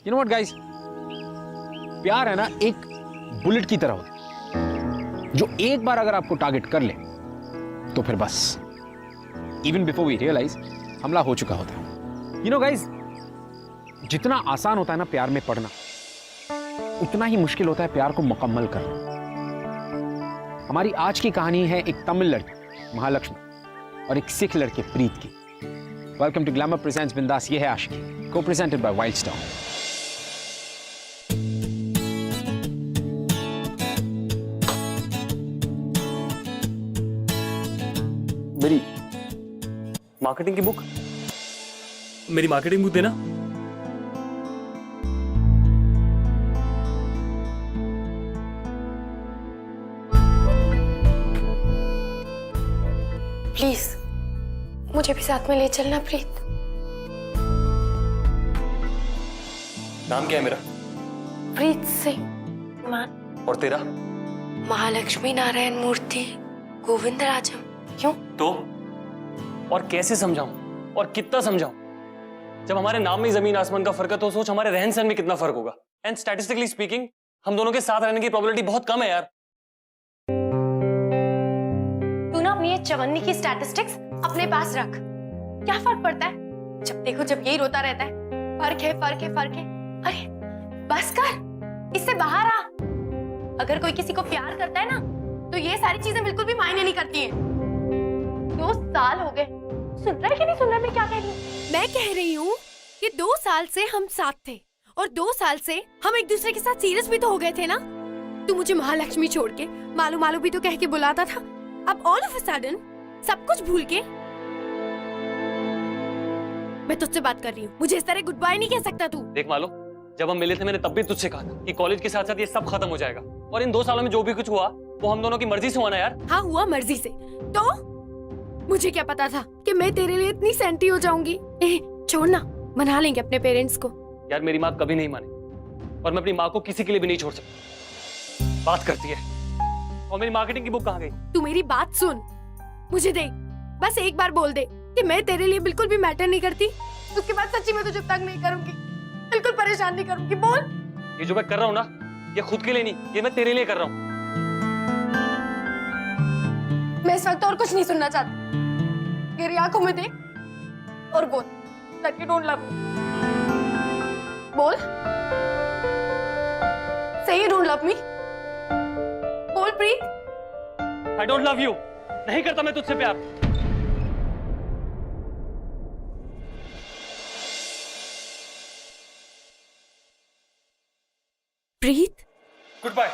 You know what guys, प्यार है ना एक बुलेट की तरह होता है, जो एक बार अगर आपको टारगेट कर ले तो फिर बस इवन बिफोर वी रियलाइज हमला हो चुका होता है। यू नो गाइस, जितना आसान होता है ना प्यार में पड़ना, उतना ही मुश्किल होता है प्यार को मुकम्मल करना। हमारी आज की कहानी है एक तमिल लड़की महालक्ष्मी और एक सिख लड़के प्रीत की। वेलकम टू ग्लैमर प्रेजेंट्स बिंदास, ये है आशिकी, को प्रेजेंटेड बाय वाइल्ड स्टार। मेरी मार्केटिंग की बुक, मेरी मार्केटिंग बुक देना। प्लीज मुझे भी साथ में ले चलना प्रीत। नाम क्या है मेरा? प्रीत सिंह मान। और तेरा? महालक्ष्मी नारायण मूर्ति गोविंद राजम। क्यों? तो और कैसे समझाऊं और कितना समझाऊं? जब हमारे नाम में जमीन आसमान का फर्क है तो सोच हमारे रहन सहन में कितना फर्क होगा। एंड स्टैटिस्टिकली स्पीकिंग हम दोनों के साथ रहने की प्रोबेबिलिटी बहुत कम है यार। तू ना अपनी ये चवन्नी की स्टैटिस्टिक्स अपने पास रख। क्या फर्क पड़ता है? जब देखो जब यही रोता रहता है, फर्क है फर्क है फर्क है। अरे बस कर, इससे बाहर आ। अगर कोई किसी को प्यार करता है ना तो ये सारी चीजें बिल्कुल भी मायने नहीं करती हैं। 2 साल हो गए, सुन रहा है कि नहीं सुन रहा मैं क्या कह रही हूँ? मैं कह रही हूँ कि 2 साल से हम साथ थे और 2 साल से हम एक दूसरे के साथ सीरियस भी तो हो गए थे ना। तू मुझे महालक्ष्मी छोड़ के मालू मालू भी तो कह के बुलाता था, अब ऑल ऑफ अ सडन सब कुछ भूल के। मैं तुझसे बात कर रही हूँ, मुझे इस तरह गुड बाय नहीं कह सकता तू। देख मालो, जब हम मिले थे मैंने तब भी तुझसे कहा था कि कॉलेज के साथ साथ ये सब खत्म हो जाएगा, और इन 2 सालों में जो भी कुछ हुआ वो हम दोनों की मर्जी से हुआ ना यार। हाँ हुआ मर्जी से, तो मुझे क्या पता था कि मैं तेरे लिए इतनी सेंटी हो जाऊंगी। छोड़ ना, मना लेंगे अपने पेरेंट्स को। यार मेरी माँ कभी नहीं माने, और मैं अपनी माँ को किसी के लिए भी नहीं छोड़ सकता। बात करती है। और मेरी मार्केटिंग की बुक कहाँ गई? तू मेरी बात सुन, मुझे दे, बस एक बार बोल दे कि मैं तेरे लिए बिल्कुल भी मैटर नहीं करती। उसके बाद सच्ची में तुझे तंग नहीं करूंगी, बिल्कुल परेशान नहीं करूंगी। बोल। ये जो मैं कर रहा हूँ ना, ये खुद के लिए नहीं, ये मैं तेरे लिए कर रहा हूँ। मैं इस वक्त और कुछ नहीं सुनना चाहती। मेरी आंखों में देख और बोल that you don't love me। बोल, say you don't love me। बोल प्रीत। I don't love you। नहीं करता मैं तुझसे प्यार। प्रीत, गुड बाय।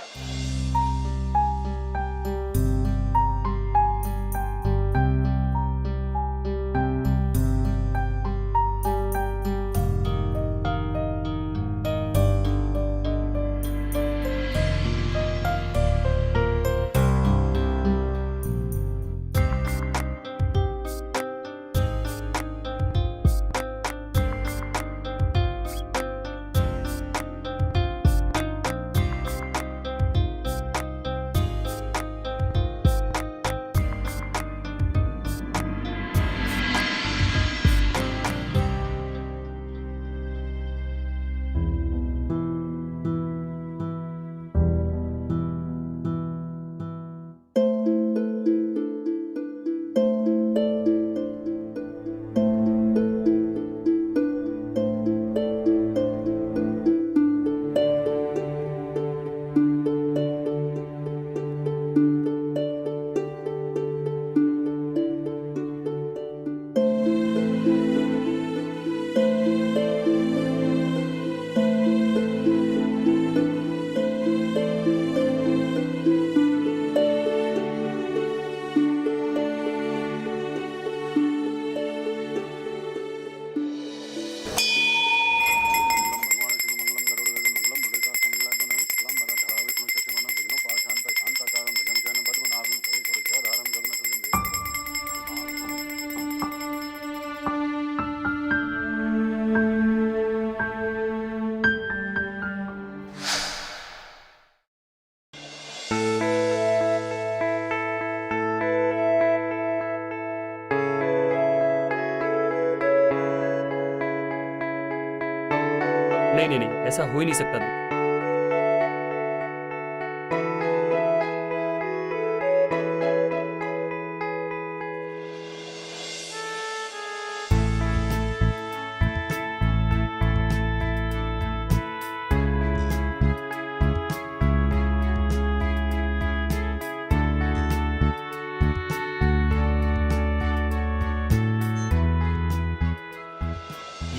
नहीं नहीं नहीं, ऐसा हो ही नहीं सकता। देख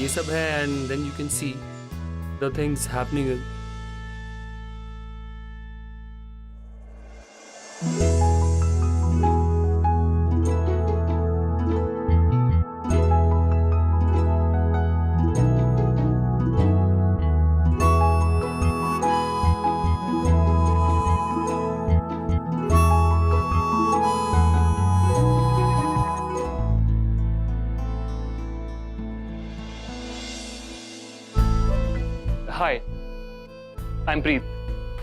ये सब है, and then you can see the things happening. Hi, I'm Preet.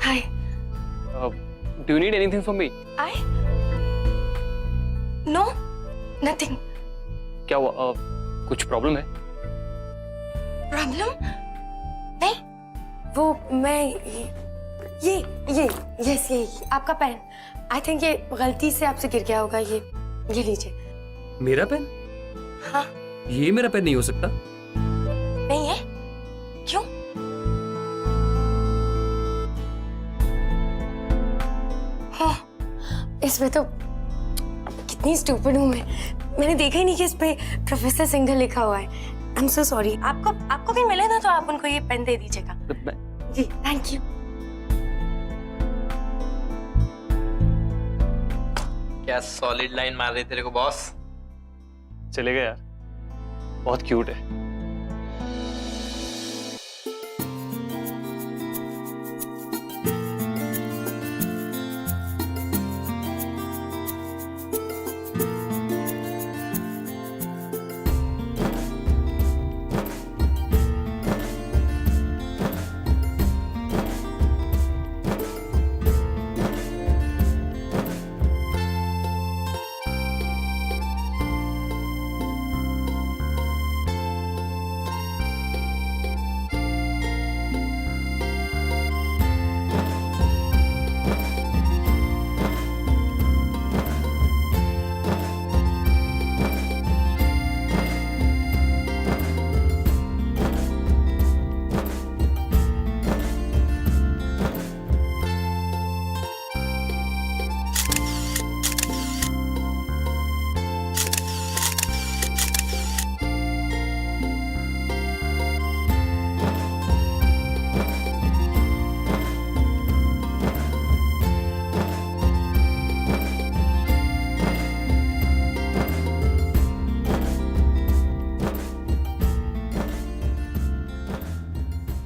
Hi. Do you need anything from me? No, nothing. क्या हुआ? कुछ प्रॉब्लम है? प्रॉब्लम? नहीं, वो मैं ये यस ये आपका पेन। आई थिंक ये गलती से आपसे गिर गया होगा। ये लीजिए। मेरा पेन? हाँ। ये मेरा पेन नहीं हो सकता। नहीं है? क्यों? हाँ, इसमें तो कितनी स्टूपिड हूँ मैं। मैंने देखा ही नहीं कि इस पे प्रोफेसर सिंघल लिखा हुआ है। I am so sorry. आपको भी मिले ना तो आप उनको ये पेन दे दीजिएगा। जी, थैंक यू। क्या सॉलिड लाइन मार रही तेरे को बॉस? चलेगा यार, बहुत क्यूट है।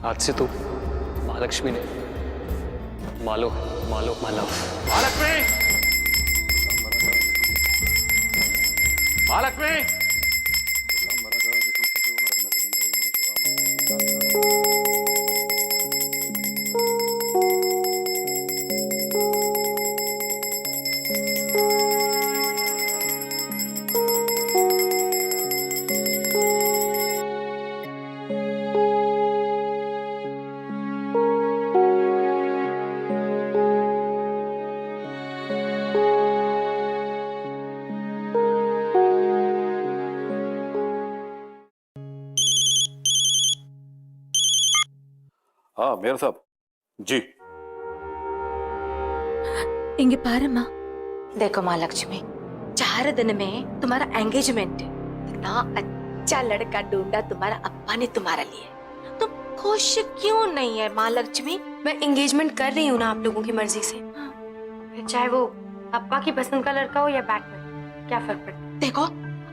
आज से तो महालक्ष्मी ने मालो मालो मालव। महालक्ष्मी, महालक्ष्मी, हाँ मेयर साहब जी। इंगे पारम्मा, देखो महालक्ष्मी, 4 दिन में तुम्हारा एंगेजमेंट है। इतना अच्छा लड़का ढूंढा तुम्हारा अप्पा ने तुम्हारे लिए। तुम खुश क्यों नहीं है महालक्ष्मी? मैं एंगेजमेंट कर रही हूँ ना आप लोगों की मर्जी से। फिर चाहे वो अप्पा की पसंद का लड़का हो या बैटमैन, क्या फर्क पड़ता है? देखो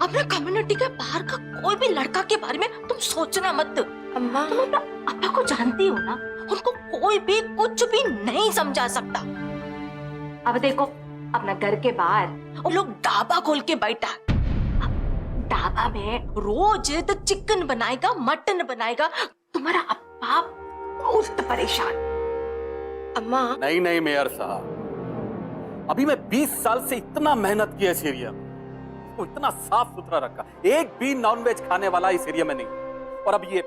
अपने कम्युनिटी के बाहर का कोई भी लड़का के बारे में तुम सोचना मत। अम्मा, तुम अपना अप्पा को जानती हो ना, उनको कोई भी कुछ भी नहीं समझा सकता। अब देखो अपना घर के बाहर वो लोग ढाबा खोल के बैठा। ढाबा में रोज तो चिकन बनाएगा, मटन बनाएगा। तुम्हारा अप्पा बहुत परेशान। अम्मा, नहीं नहीं मेयर साहब, अभी मैं 20 साल से इतना मेहनत किया इस एरिया में, इसको इतना साफ सुथरा रखा, एक भी नॉनवेज खाने वाला इस एरिया में नहीं। और अब ये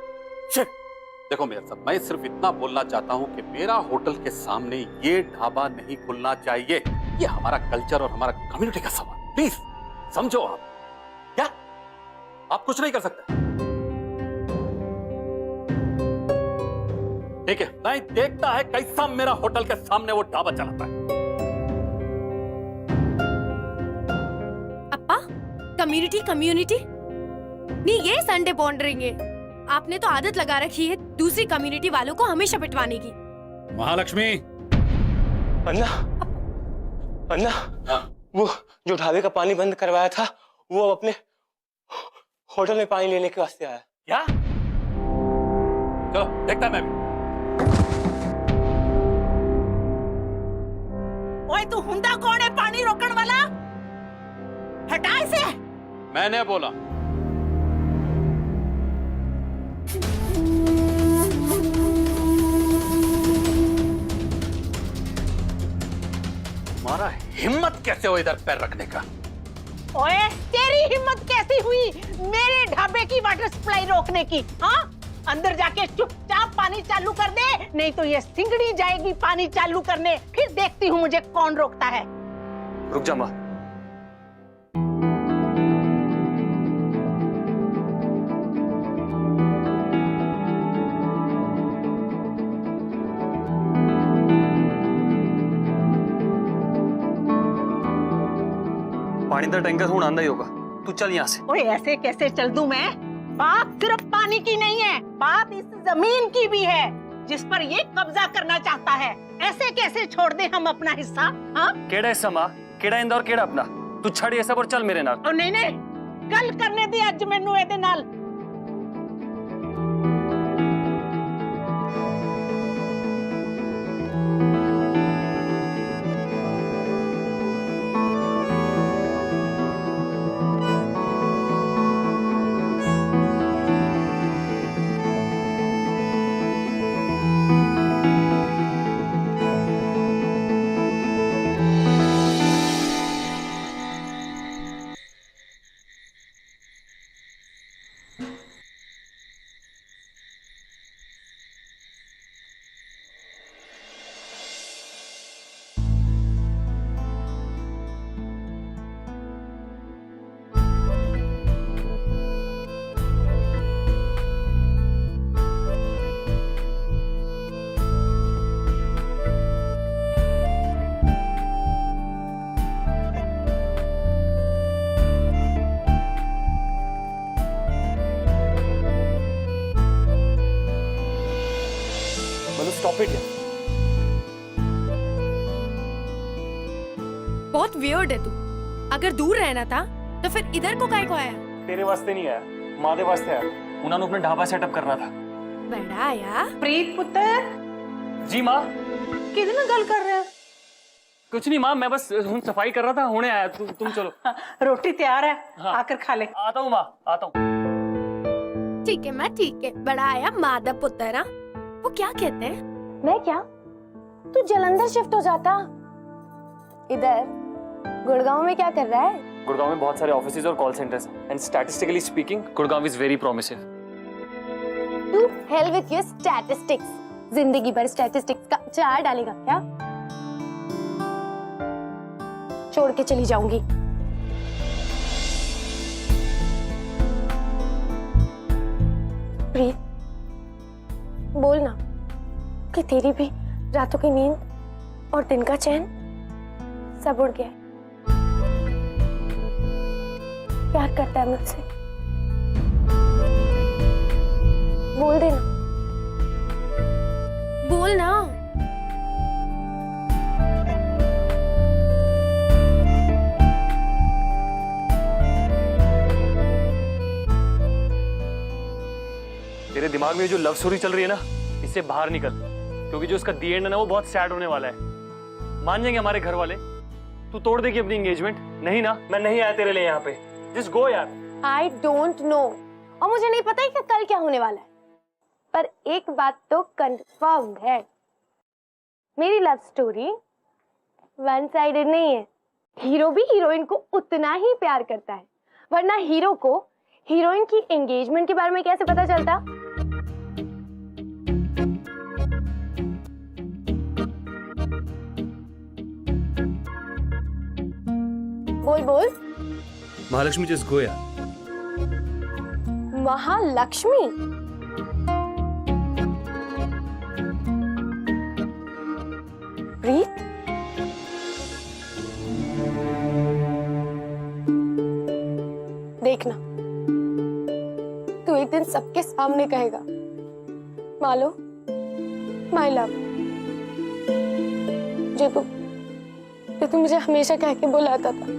देखो मेयर साहब, मैं सिर्फ इतना बोलना चाहता हूं कि मेरा होटल के सामने ये ढाबा नहीं खुलना चाहिए। ये हमारा कल्चर और हमारा कम्युनिटी का सवाल, प्लीज समझो आप। क्या आप कुछ नहीं कर सकते? ठीक है, मैं देखता है कैसा मेरा होटल के सामने वो ढाबा चलाता है। अप्पा, कम्युनिटी कम्युनिटी नहीं, ये संडे बॉन्डरिंग है। आपने तो आदत लगा रखी है दूसरी कम्युनिटी वालों को हमेशा पिटवाने की। महालक्ष्मी, अन्ना, अन्ना, वो जो ढाबे का पानी बंद करवाया था, वो अब अपने होटल में पानी लेने के वास्ते आया। क्या? चलो देखता मैं भी। ओए तू हुंदा कौन है पानी रोकने वाला? हटा इसे। मैंने बोला। तुम्हारा हिम्मत कैसे हो इधर पैर रखने का? ओए तेरी हिम्मत कैसी हुई मेरे ढाबे की वाटर सप्लाई रोकने की? हाँ, अंदर जाके चुपचाप पानी चालू कर दे, नहीं तो ये सिंगड़ी जाएगी पानी चालू करने। फिर देखती हूँ मुझे कौन रोकता है। रुक जा माँ। पानी का टैंकर हूं आंदा ही होगा, तू चल यहाँ से। ओए ऐसे कैसे चल दूं मैं? बात सिर्फ पानी की नहीं है, बात इस जमीन की भी है जिस पर ये कब्जा करना चाहता है। ऐसे कैसे छोड़ दे हम अपना हिस्सा? हाँ, केड़ा हिस्सा माँ, केड़ा इंदौर, केड़ा अपना? तू छड़ ये सब और चल मेरे नाल। और नहीं नहीं, कल करने दे अज मैनू एदे नाल। Stop it. बहुत वियर्ड है तू। अगर दूर रहना था तो फिर इधर को काहे को आया? तेरे वास्ते नहीं आया, माँ दे वास्ते आया। उन्होंने अपना ढाबा सेटअप करना था। बड़ा आया। प्रीत पुत्र, जी माँ। कितना गल कर रहे हो? कुछ नहीं माँ, मैं बस हूँ सफाई कर रहा था, होने आया। तुम चलो। रोटी तैयार है, हाँ। आकर खा ले। आता हूँ माँ, आता हूँ। ठीक है माँ, ठीक है। बड़ा आया मादा पुत्र। वो क्या कहते हैं? मैं क्या? तू जलंधर शिफ्ट हो जाता। इधर गुड़गांव में क्या कर रहा है? गुड़गांव में बहुत सारे ऑफिसेज और कॉल सेंटर्स हैं, and statistically speaking Gurgaon is very promising. To hell with your statistics. जिंदगी भर स्टैटिस्टिक्स का चार डालेगा क्या? छोड़ के चली जाऊंगी। प्रीत, बोल ना कि तेरी भी रातों की नींद और दिन का चैन सब उड़ गया। प्यार करता है मुझसे? बोल देना। बोल ना। तेरे दिमाग में जो लव स्टोरी चल रही है ना, इससे बाहर निकल, क्योंकि जो इसका दी एंड है ना, वो बहुत सैड होने वाला है। मान जाएंगे हमारे घर वाले। तू तोड़ देगी अपनी एंगेजमेंट? नहीं ना, मैं नहीं आया तेरे लिए यहाँ पे। जस्ट गो यार। आई डोंट नो, और मुझे नहीं पता है कि कल क्या होने वाला है, पर एक बात तो कंफर्म है, मेरी लव स्टोरी वन साइडेड नहीं है। हीरो भी हीरोइन को उतना ही प्यार करता है, वरना हीरो को हीरोइन की एंगेजमेंट के बारे में कैसे पता चलता? बोल। महालक्ष्मी जस्ट गो यार। महालक्ष्मी? प्रीत? देखना, तू एक दिन सबके सामने कहेगा, मालो, माय लव, जो तू मुझे हमेशा कह के बुलाता था।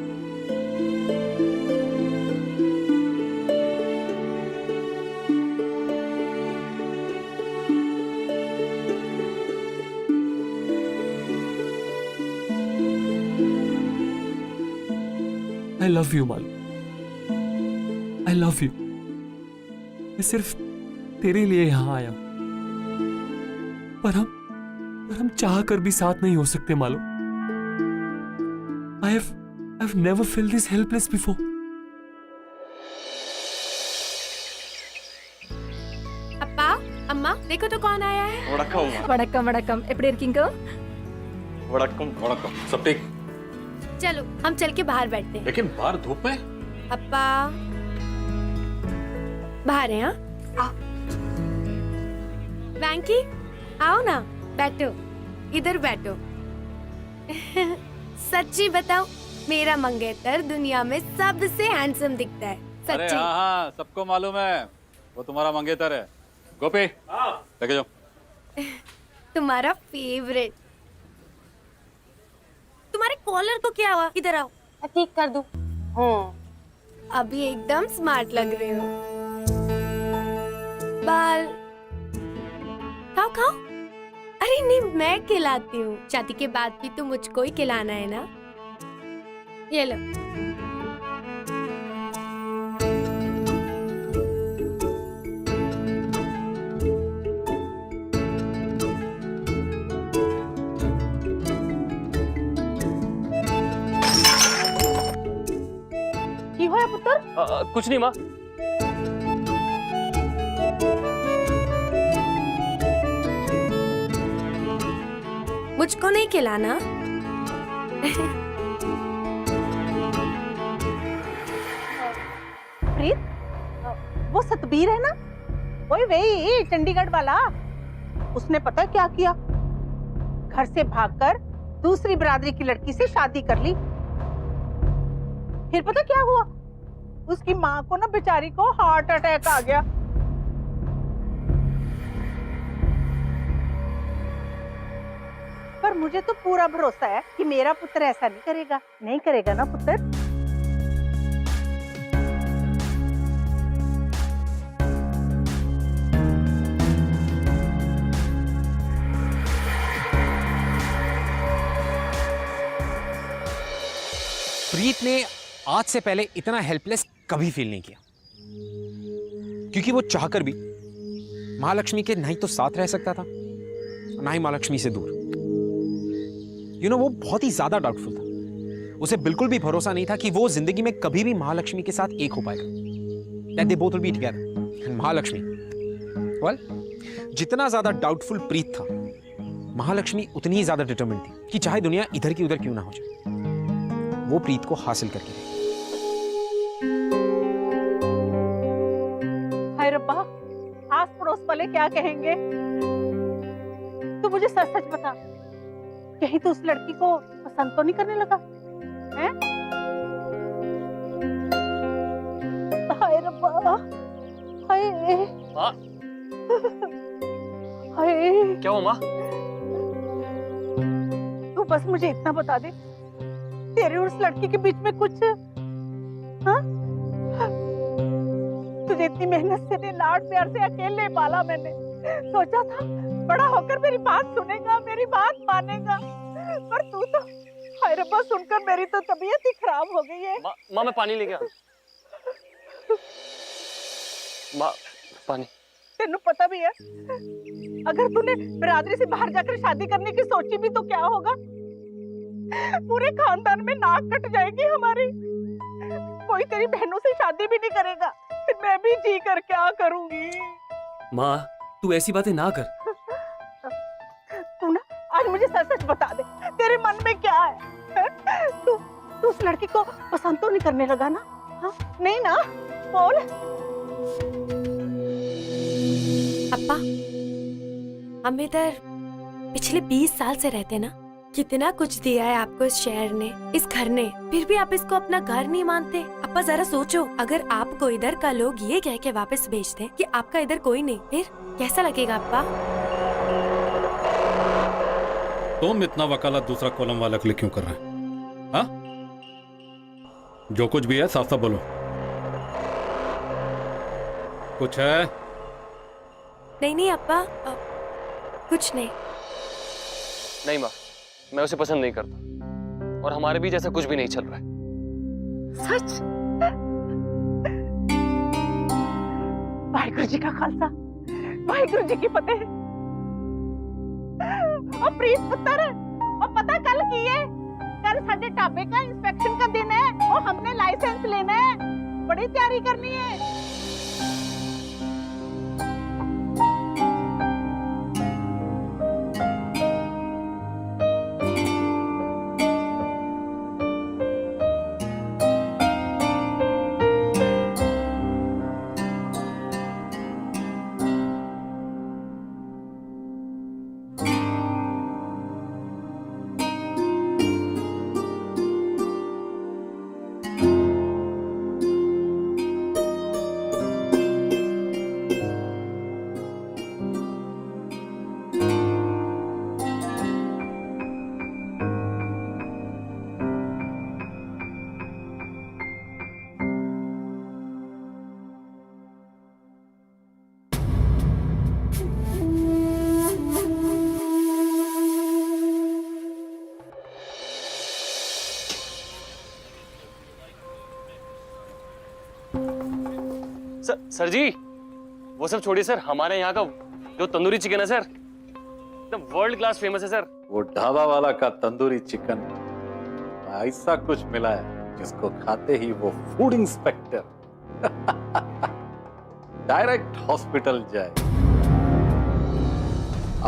I love you, Malu. I love you। मैं सिर्फ तेरे लिए यहां आया हूं, पर हम चाह कर भी साथ नहीं हो सकते, Malu. I've never felt this helpless before। अप्पा, अम्मा, देखो तो कौन आया है। वड़क्कम वड़क्कम एपड़ी इरकिंग वड़क्कम सब ठीक, चलो हम चल के बाहर बैठते हैं। लेकिन बाहर धूप में। अप्पा, बाहर है। हाँ, वैंकी, आओ ना, बैठो, इधर बैठो। सच्ची बताओ, मेरा मंगेतर दुनिया में सबसे हैंडसम दिखता है। अरे सच्ची। हाँ, सबको मालूम है, वो तुम्हारा मंगेतर है। गोपी, लेके जाओ। तुम्हारा फेवरेट। तुम्हारे कॉलर को क्या हुआ? इधर आओ, ठीक कर दूं। अभी एकदम स्मार्ट लग रहे हो। बाल खाओ खाओ। अरे नहीं, मैं खिलाती हूँ। शादी के बाद भी तो मुझको ही खिलाना है ना। ये लो। की होया पुत्र? कुछ नहीं माँ। मुझको नहीं खिलाना। प्रीत, वो सतबीर है ना, वही चंडीगढ़ वाला। उसने पता है क्या किया? घर से भागकर दूसरी बिरादरी की लड़की से शादी कर ली। फिर पता क्या हुआ? उसकी माँ को ना बेचारी को हार्ट अटैक आ गया। पर मुझे तो पूरा भरोसा है कि मेरा पुत्र ऐसा नहीं करेगा। नहीं करेगा ना पुत्र? प्रीत ने आज से पहले इतना हेल्पलेस कभी फील नहीं किया, क्योंकि वो चाहकर भी महालक्ष्मी के ना ही तो साथ रह सकता था, ना ही महालक्ष्मी से दूर। वो बहुत ही ज्यादा डाउटफुल था। उसे बिल्कुल भी भरोसा नहीं था कि वो जिंदगी में कभी भी महालक्ष्मी के साथ एक हो पाएगा। That they both will be together. And Mahalakshmi, well, जितना ज्यादा डाउटफुल प्रीत था, महालक्ष्मी उतनी ही ज्यादा डिटरमिन्ड थी कि चाहे दुनिया इधर की उधर क्यों ना हो जाए, वो प्रीत को हासिल करके रहेगी। हाय रब्बा, आस पड़ोस वाले क्या कहेंगे? तू मुझे सच सच बता, कहीं तो उस लड़की को पसंद तो नहीं करने लगा हैं? हाय रब्बा, हाय माँ, हाय। क्या हुआ माँ? तू बस मुझे इतना बता दे, तेरे और उस लड़की के बीच में कुछ, हाँ? तुझे इतनी मेहनत से, लाड प्यार से अकेले पाला मैंने। सोचा था बड़ा होकर मेरी बात सुनेगा, मेरी बात मानेगा, पर तू तो, हाय रब्बा, सुनकर मेरी तो तबीयत ही खराब हो गई है। माँ मैं पानी लेके आ। माँ पानी। तेनू पता भी है, अगर तूने बिरादरी से बाहर जाकर शादी करने की सोची भी तो क्या होगा? पूरे खानदान में नाक कट जाएगी हमारी। कोई तेरी बहनों से शादी भी नहीं करेगा, फिर मैं भी जी कर क्या करूंगी? माँ तू ऐसी बातें ना कर। तू ना आज मुझे सच सच बता दे, तेरे मन में क्या है? तू तू उस लड़की को पसंद तो नहीं करने लगा ना? हाँ नहीं ना? बोल। अप्पा, हम इधर पिछले 20 साल से रहते ना। कितना कुछ दिया है आपको इस शहर ने, इस घर ने, फिर भी आप इसको अपना घर नहीं मानते। अप्पा जरा सोचो, अगर आपको इधर का लोग ये कह के वापस भेज दे कि आपका इधर कोई नहीं, फिर कैसा लगेगा अप्पा? तुम इतना वकालत दूसरा कॉलम वाला के लिए क्यों कर रहे हैं? हाँ? जो कुछ भी है साफ साफ बोलो। कुछ है? नहीं अप्पा, कुछ नहीं। नहीं माँ, मैं उसे पसंद नहीं करता और हमारे बीच ऐसा कुछ भी नहीं चल रहा है। सच? वाहिगुरु जी का खालसा, वाहिगुरु जी की फतेह। और प्रीत पुत्र, और पता कल की है, कल साडे ढाबे का इंस्पेक्शन का दिन है और हमने लाइसेंस लेना है, बड़ी तैयारी करनी है। सर जी, वो सब छोड़िए सर, हमारे यहाँ का जो तंदूरी चिकन है सर, एकदम वर्ल्ड क्लास फेमस है सर। वो ढाबा वाला का तंदूरी चिकन ऐसा कुछ मिला है जिसको खाते ही वो फूड इंस्पेक्टर डायरेक्ट हॉस्पिटल जाए।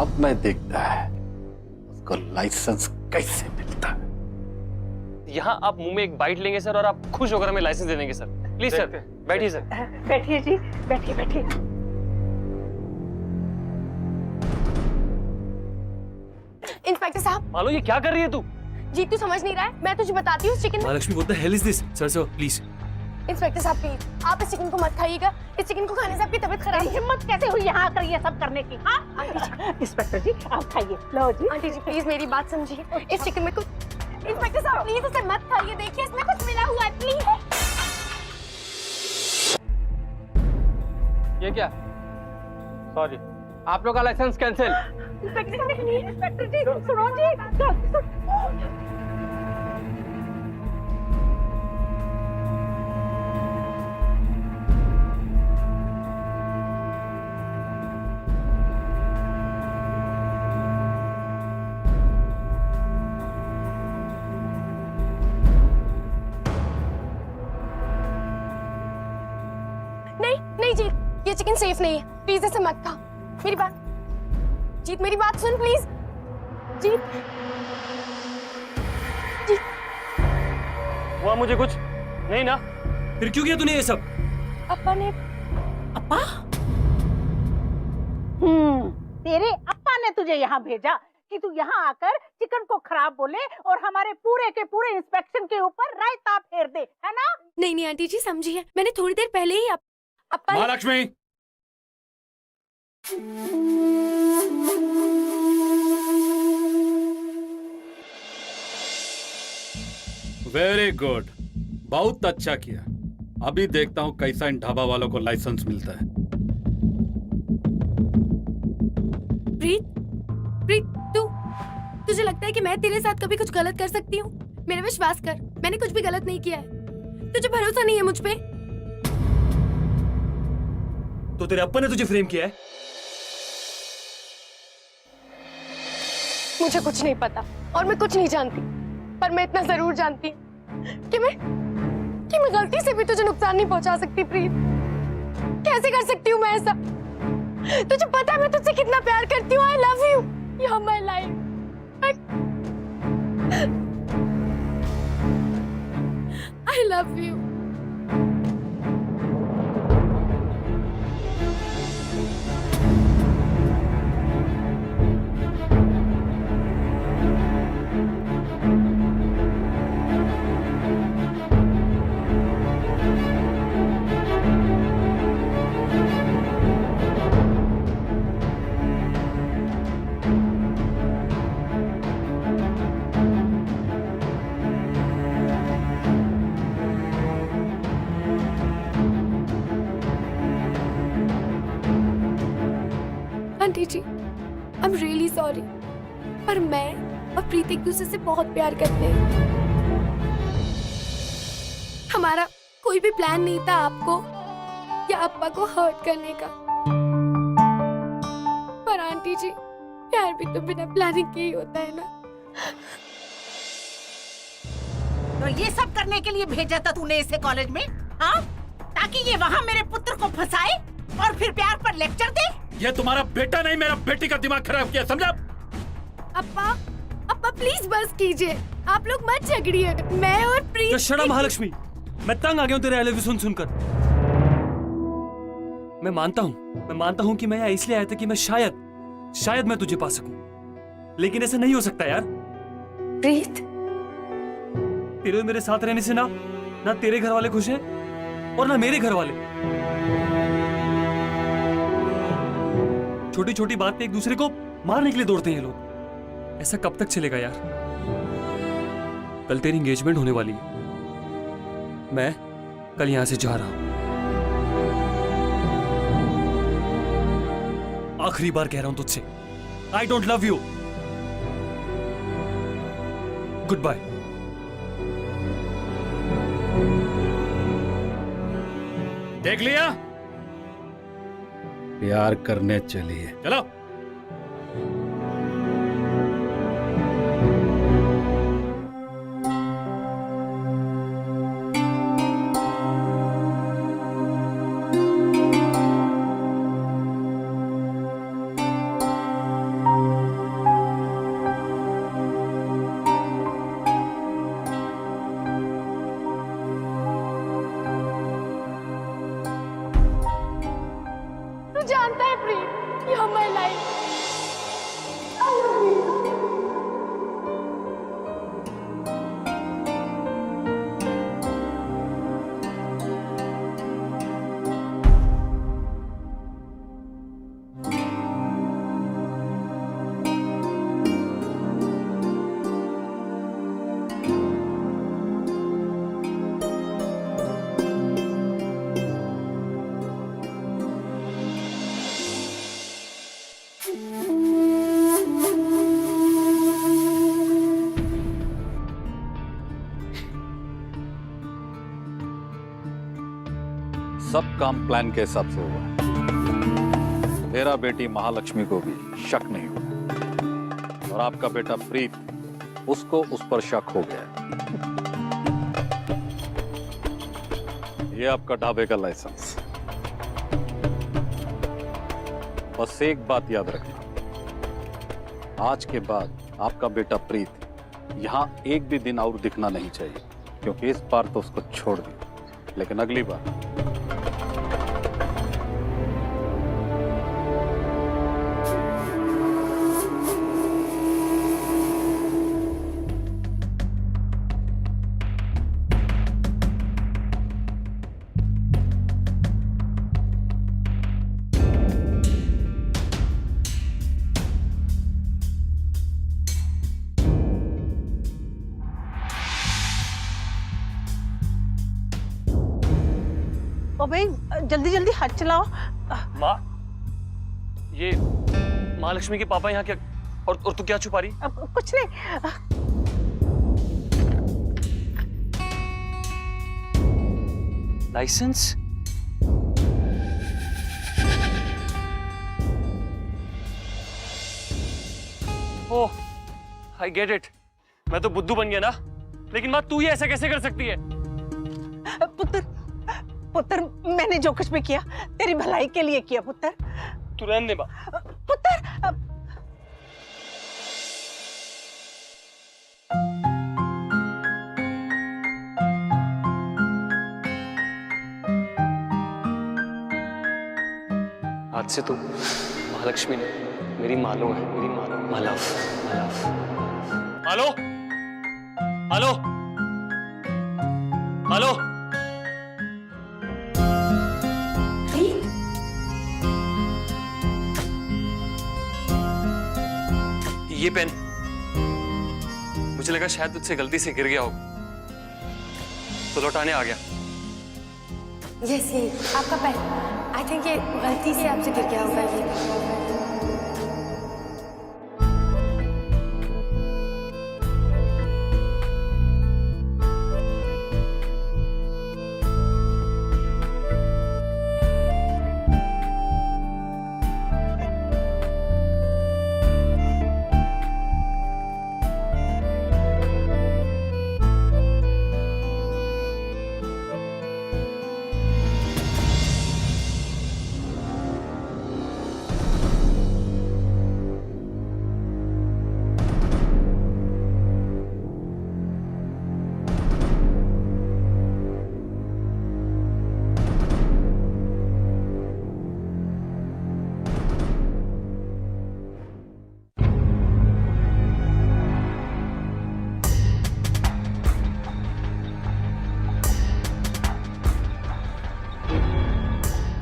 अब मैं देखता है उसको लाइसेंस कैसे मिलता है। यहाँ आप मुंह में एक बाइट लेंगे सर और आप खुश होकर हमें लाइसेंस दे देंगे सर। प्लीज सर, बैठिए सर। बैठिए जी, बैठिए बैठिए। इंस्पेक्टर साहब। मालो ये क्या कर रही है तू? जी तू समझ नहीं रहा है, मैं तुझे बताती हूँ chicken. Mahalakshmi, what the hell is this? Sir please. Inspector साहब प्लीज, आप इस चिकन को मत खाइएगा। इस चिकन को खाने से आपकी तबीयत खराब तेरी हिम्मत कैसे हुई यहाँ आकर ये सब करने की? हाँ इंस्पेक्टर जी आप खाइए। लो जी। आंटी जी प्लीज मेरी बात समझिए, इस चिकन में कुछ। इंस्पेक्टर साहब प्लीज इसे मत खाइए, देखिए इसमें कुछ मिला हुआ है, प्लीज। ये क्या? सॉरी, आप लोग का लाइसेंस कैंसिल। इंस्पेक्टर जी सुनो जी। नहीं जीत, ये चिकन सेफ नहीं है, प्लीज इसे मत खा। मेरी बात जीत, मेरी बात सुन प्लीज। जीत जीत। हुआ मुझे कुछ नहीं ना? फिर क्यों किया तूने ये सब? अप्पा ने। अप्पा? तेरे अप्पा ने तुझे यहाँ भेजा कि तू यहाँ आकर चिकन को खराब बोले और हमारे पूरे के पूरे इंस्पेक्शन के ऊपर रायता फेर दे, है ना? नहीं आंटी जी समझिए, मैंने थोड़ी देर पहले ही अप्पा। महालक्ष्मी, वेरी गुड, बहुत अच्छा किया। अभी देखता हूं कैसा इन ढाबा वालों को लाइसेंस मिलता है। प्रीत, तुझे लगता है कि मैं तेरे साथ कभी कुछ गलत कर सकती हूँ? मेरा विश्वास कर, मैंने कुछ भी गलत नहीं किया है। तुझे भरोसा नहीं है मुझ पे? तो तेरे अप्पा ने तुझे फ्रेम किया है? मुझे कुछ नहीं पता और मैं कुछ नहीं जानती, पर मैं इतना जरूर जानती हूँ कि मैं गलती से भी तुझे नुकसान नहीं पहुंचा सकती। प्रीत, कैसे कर सकती हूँ मैं ऐसा? तुझे पता है मैं तुझसे कितना प्यार करती हूँ। I love you, you are my life. I love you. Auntie ji, I am really sorry, पर मैं और प्रीत एक दूसरे से बहुत प्यार करते हैं। हमारा कोई भी प्लान नहीं था आपको या अप्पा को हर्ट करने का। पर आंटी जी, प्यार भी तो बिना प्लानिंग के ही होता है ना। तो ये सब करने के लिए भेजा था तूने इसे कॉलेज में, हाँ? ताकि ये वहाँ मेरे पुत्र को फंसाए और फिर प्यार पर लेक्चर दे। ये तुम्हारा बेटा नहीं, मेरा बेटी का दिमाग खराब किया, समझा? अप्पा प्लीज बस कीजिए, आप लोग मत झगड़िए। मैं और प्रीत। तो शट अप महालक्ष्मी, मैं तंग आ गया हूँ तेरे आई लव यू सुन सुनकर। मैं मानता हूँ कि मैं यहाँ इसलिए आया था कि मैं शायद मैं तुझे पा सकूं, लेकिन ऐसा नहीं हो सकता यार। प्रीत, तेरे और मेरे साथ रहने से ना तेरे घर वाले खुश हैं और ना मेरे घर वाले। छोटी छोटी बात पे एक दूसरे को मारने के लिए दौड़ते हैं ये लोग। ऐसा कब तक चलेगा यार? कल तेरी एंगेजमेंट होने वाली है, मैं कल यहां से जा रहा हूं। आखिरी बार कह रहा हूं तुझसे, I don't love you. Goodbye. देख लिया? प्यार करने चलिए, चलो। तू जानता है Preet, you are my life. सब काम प्लान के हिसाब से हुआ। मेरा बेटी महालक्ष्मी को भी शक नहीं हुआ और आपका बेटा प्रीत, उसको उस पर शक हो गया। ये आपका ढाबे का लाइसेंस। बस एक बात याद रखना, आज के बाद आपका बेटा प्रीत यहां एक भी दिन और दिखना नहीं चाहिए, क्योंकि इस बार तो उसको छोड़ दिया, लेकिन अगली बार ओ भाई, जल्दी जल्दी हाथ चलाओ। माँ, ये महालक्ष्मी के पापा यहाँ क्या और तू क्या छुपा रही? अब कुछ नहीं। Licence? Oh, I get it. मैं तो बुद्धू बन गया ना, लेकिन माँ तू ये ऐसा कैसे कर सकती है? पुत्र, पुत्र, मैंने जो कुछ भी किया तेरी भलाई के लिए किया पुत्र। तू रहने दे माँ। पुत्र, आज से तो महालक्ष्मी ने मेरी मालो है, मेरी मालो। मालव, मालो, मालो, मालो। ये पेन मुझे लगा शायद तुझसे गलती से गिर गया होगा, तो लौटाने आ गया। यस, ये आपका पेन। आई थिंक ये गलती से आपसे गिर गया होगा ये।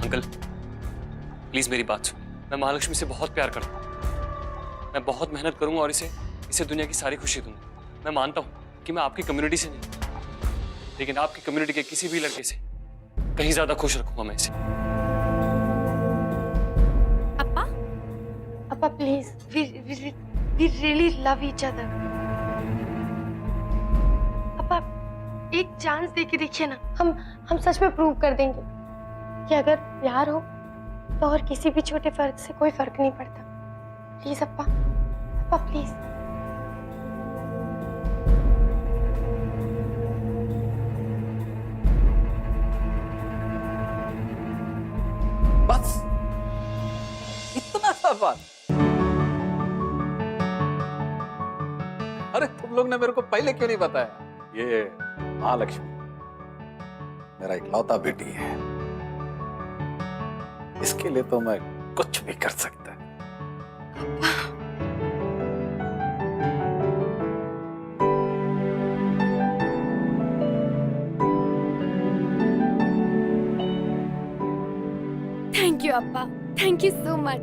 अंकल प्लीज मेरी बात सुन, मैं महालक्ष्मी से बहुत प्यार करता हूँ। मैं बहुत मेहनत करूंगा और इसे दुनिया की सारी खुशी दूंगा। मैं मानता हूँ कि मैं आपकी कम्युनिटी से नहीं, लेकिन आपकी कम्युनिटी के किसी भी लड़के से कहीं ज्यादा खुश रखूंगा मैं इसे। Appa, please, we really love each other. Appa, एक चांस दे के देखिए ना, हम सच में प्रूव कर देंगे कि अगर प्यार हो तो और किसी भी छोटे फर्क से कोई फर्क नहीं पड़ता। Please Appa, Appa please. बस इतना सा बात। अरे तुम लोग ने मेरे को पहले क्यों नहीं बताया? ये महालक्ष्मी मेरा इकलौता बेटी है, इसके लिए तो मैं कुछ भी कर सकता। Thank you appa, thank you so much.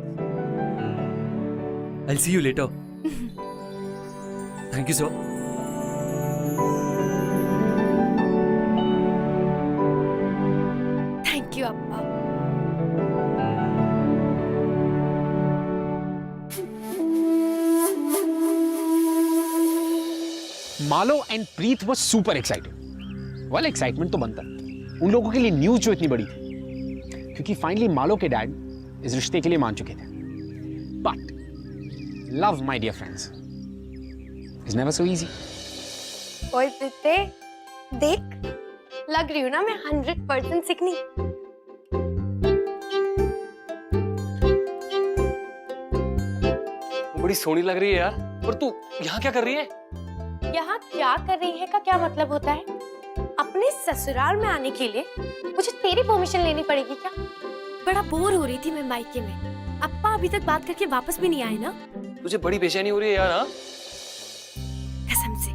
I'll see you later. Thank you, sir. Thank you appa. Malo and Preet was super excited. Well, excitement तो बनता है। उन लोगों के लिए न्यूज जो इतनी बड़ी थी, क्योंकि फाइनली मालो के डैड इस रिश्ते के लिए मान चुके थे। But love, my dear friends, is never so easy. ओए प्रीते, देख लग रही हूँ ना मैं 100% सिकनी। बड़ी सोहनी लग रही है यार, पर तू यहाँ क्या कर रही है? यहाँ क्या कर रही है का क्या मतलब होता है? अपने ससुराल में आने के लिए मुझे तेरी परमिशन लेनी पड़ेगी क्या? बड़ा बोर हो रही थी मैं मायके में। अप्पा अभी तक बात करके वापस भी नहीं आए ना? तुझे बड़ी बेचैनी हो रही है यार। हाँ, कसम से।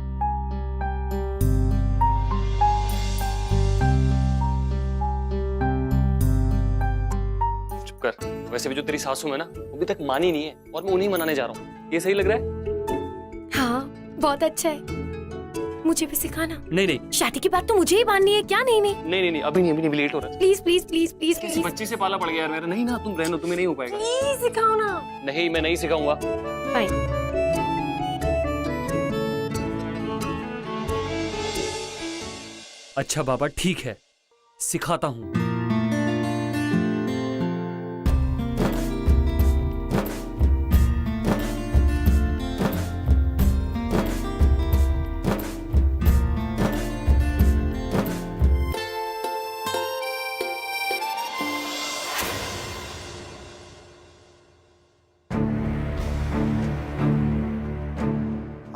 चुप कर। वैसे भी जो तेरी सासू है ना, वो अभी तक मानी नहीं है और मैं उन्हीं मनाने जा रहा हूँ। ये सही लग रहा है? हाँ, बहुत अच्छा है। मुझे भी सिखाना। नहीं नहीं, शादी की बात तो मुझे ही माननी है क्या? नहीं नहीं नहीं नहीं, अभी नहीं, लेट हो रहा है। प्लीज प्लीज प्लीज प्लीज किसी प्लीज बच्ची से पाला पड़ गया यार मेरा। नहीं ना, तुम रहना, तुम्हें नहीं हो पाएगा। प्लीज सिखाओ ना। नहीं, मैं नहीं सिखाऊंगा। फाइन। अच्छा बाबा, ठीक है, सिखाता हूँ।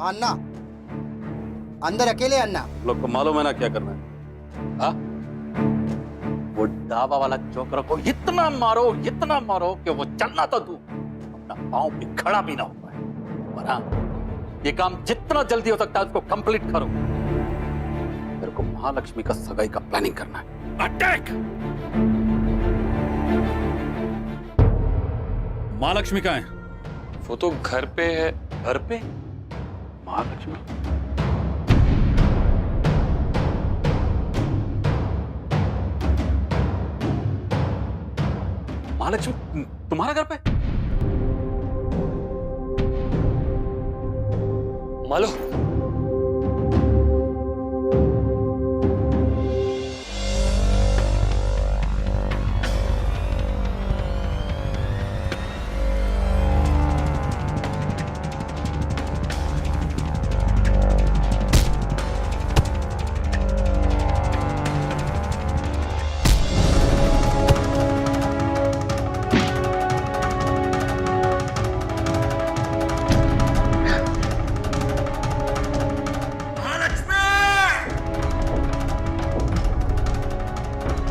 अन्ना, अंदर अकेले अन्ना। लोग को मालूम है ना क्या करना है? हाँ? वो वो ढाबा वाला चौकरा को इतना मारो कि वो चलना तो दूर, अपना पांव पे खड़ा भी ना हो पाए। और हाँ, ये काम जितना जल्दी हो सकता है उसको कंप्लीट करो। मेरे को महालक्ष्मी का सगाई का प्लानिंग करना है। अटैक! महालक्ष्मी कहाँ है? वो तो घर पे है। घर पे? महालक्ष्मी? महालक्ष्मी तुम्हारा घर पे? मालो,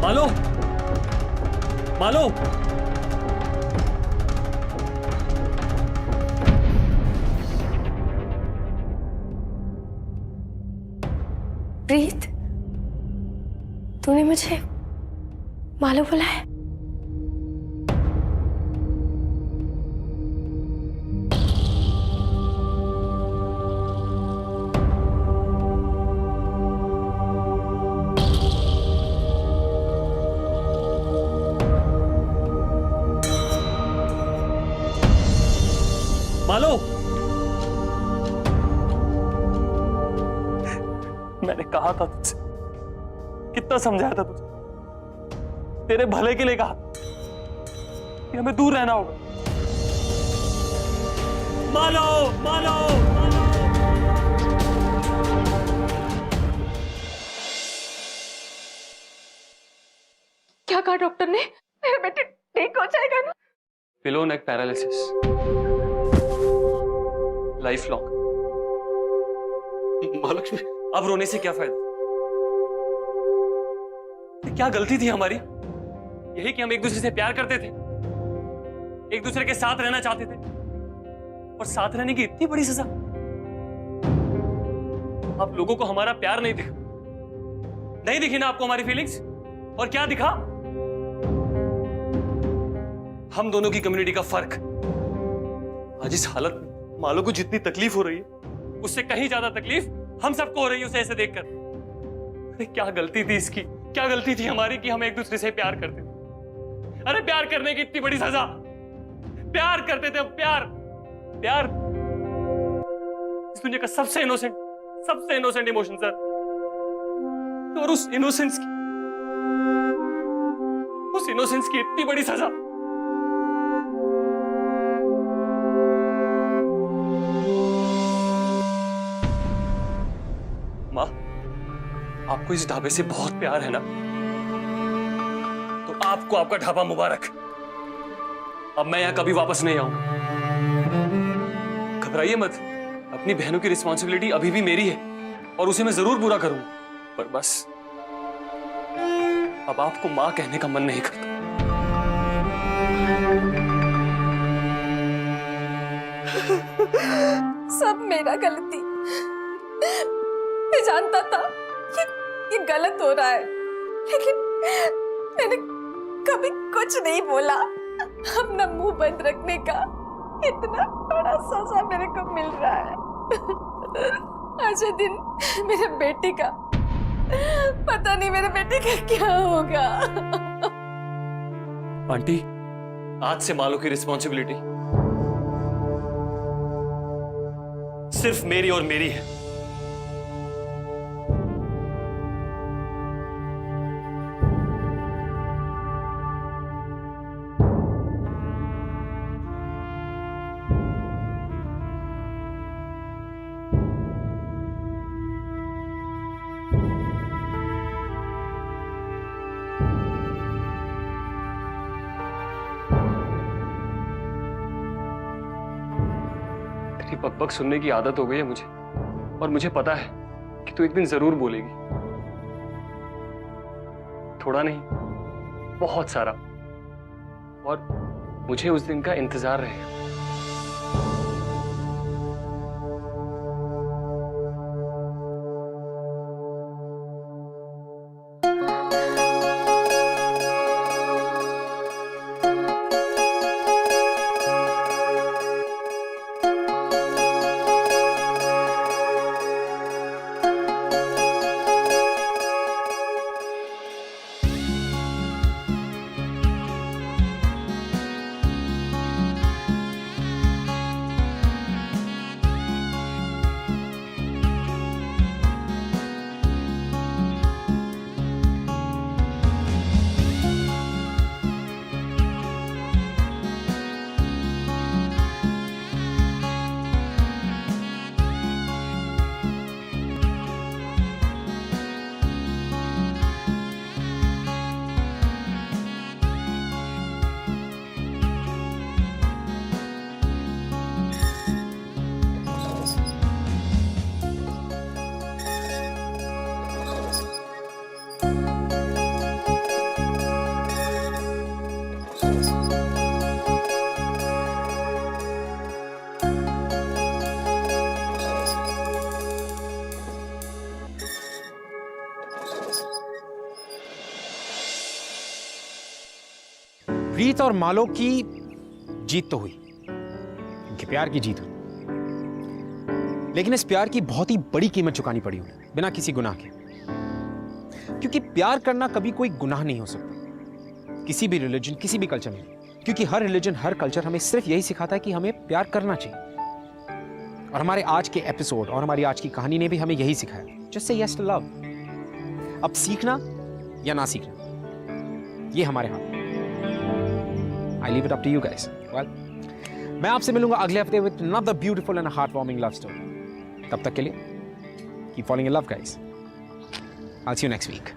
मालो, मालो, प्रीत, तूने मुझे मालूम बोला है? मालो, मैंने कहा था तुझसे, कितना समझाया था तुझे, तेरे भले के लिए कहा कि हमें दूर रहना होगा। मालो, मालो, मालो। क्या कहा डॉक्टर ने? मेरा बेटे ठीक हो जाएगा ना? पिलो नेक पैरालिसिस, लाइफ लॉन्ग। महालक्ष्मी, अब रोने से क्या फायदा? क्या गलती थी हमारी? यही कि हम एक दूसरे से प्यार करते थे, एक दूसरे के साथ रहना चाहते थे, और साथ रहने की इतनी बड़ी सजा। आप लोगों को हमारा प्यार नहीं दिखा, नहीं दिखी ना आपको हमारी फीलिंग्स? और क्या दिखा? हम दोनों की कम्युनिटी का फर्क। आज इस हालत में मालो को जितनी तकलीफ हो रही है, उससे कहीं ज्यादा तकलीफ हम सबको हो रही है उसे ऐसे देखकर। अरे क्या गलती थी इसकी, क्या गलती थी हमारी कि हम एक दूसरे से प्यार करते थे? अरे प्यार करने की इतनी बड़ी सजा। प्यार करते थे हम, प्यार, प्यार इस दुनिया का सबसे इनोसेंट इमोशन सर। और उस इनोसेंस की इतनी बड़ी सजा। माँ, आपको इस ढाबे से बहुत प्यार है ना? तो आपको आपका ढाबा मुबारक। अब मैं यहां कभी वापस नहीं आऊंगा। घबराइए मत, अपनी बहनों की रिस्पॉन्सिबिलिटी अभी भी मेरी है और उसे मैं जरूर पूरा करूंगा। पर बस अब आपको मां कहने का मन नहीं करता। सब मेरा गलती। मैं जानता था ये गलत हो रहा है, लेकिन मैंने कभी कुछ नहीं बोला। अपना मुंह बंद रखने का इतना बड़ा सजा मेरे को मिल रहा है। आज दिन मेरे बेटे का, पता नहीं मेरे बेटे का क्या होगा। आंटी, आज से मालो की रिस्पॉन्सिबिलिटी सिर्फ मेरी और मेरी है। बकबक सुनने की आदत हो गई है मुझे, और मुझे पता है कि तू एक दिन जरूर बोलेगी। थोड़ा नहीं, बहुत सारा, और मुझे उस दिन का इंतजार रहेगा। प्रीत और मालो की जीत तो हुई, उनके प्यार की जीत हुई, लेकिन इस प्यार की बहुत ही बड़ी कीमत चुकानी पड़ी उन्हें, बिना किसी गुनाह के। क्योंकि प्यार करना कभी कोई गुनाह नहीं हो सकता, किसी भी रिलीजन, किसी भी कल्चर में। क्योंकि हर रिलीजन, हर कल्चर हमें सिर्फ यही सिखाता है कि हमें प्यार करना चाहिए। और हमारे आज के एपिसोड और हमारी आज की कहानी ने भी हमें यही सिखाया, just say yes to love. अब सीखना या ना सीखना, ये हमारे हाथ। I leave it up to you guys. Well, मैं आपसे मिलूंगा अगले हफ्ते with another beautiful and a heartwarming love story. तब तक के लिए keep falling in love, guys. I'll see you next week.